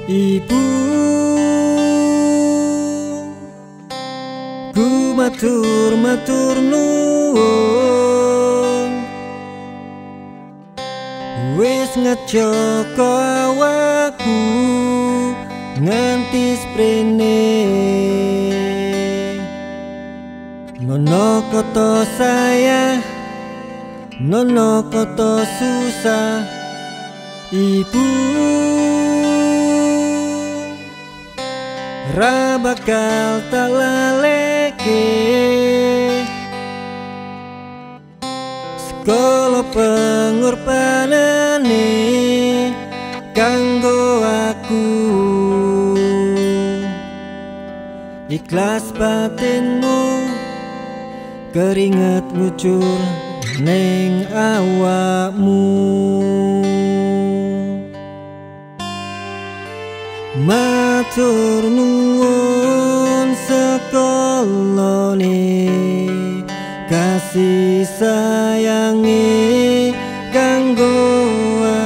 Ibu, ku matur nuwun wis ngejoko awakku nganti sprene. Nono koto sayang, nono koto susah. Ibu, ra bakal tak laleke segala pengorbanane kanggo aku. Ikhlas batinmu, keringet ngucur neng awakmu. Matur nuwun sekolone kasih sayange kanggo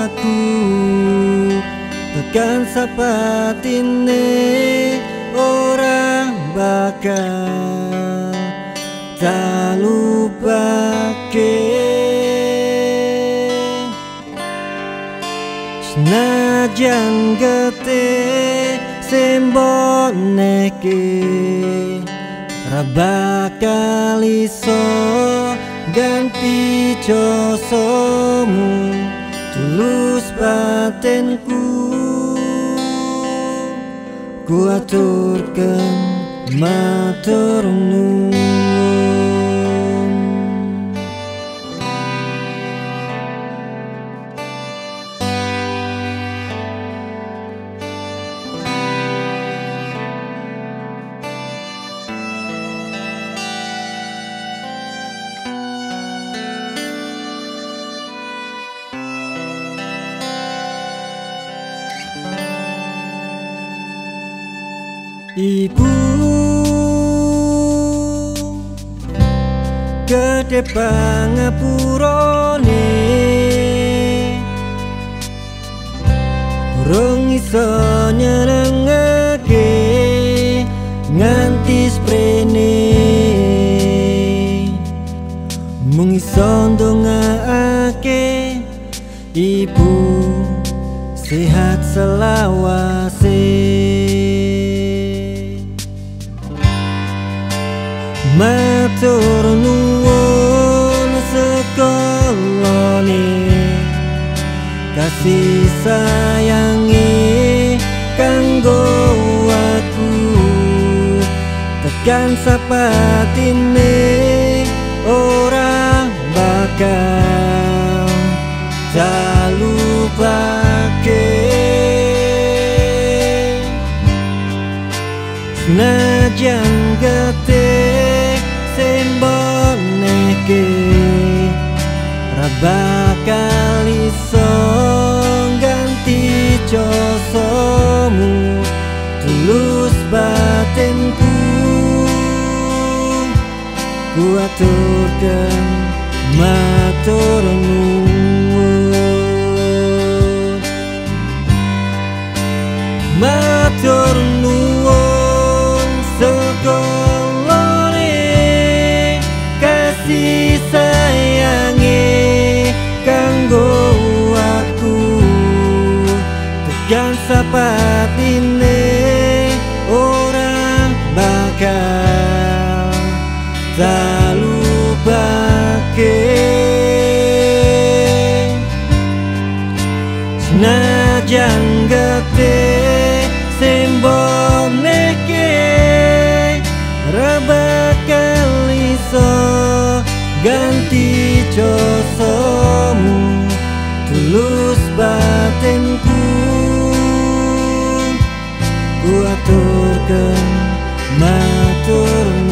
aku, tekan sapatine ora bakal tak lupake. Senajan getih semboneke ra bakal iso ganti josomu, tulus batinku ku aturken matur nuwun. Ibu, gedhe pangapurane urung iso nyenengake nganti sprene, mung iso ndongaake ibu sehat selawase. Matur nuwun sekolone kasih sayange kanggo aku, tekan sapatine ora bakal tak lupake. Senajan getih semboneke ra bakal iso ganti josomu, tulus batinku ku aturken matur nuwun. Matur nuwun sekolone kasih sayange kanggo aku, tekan sapatine ora bakal tak lupake. Senajan getih semboneke ra bakal iso ganti josomu, tulus batinku ku aturken matur nuwun.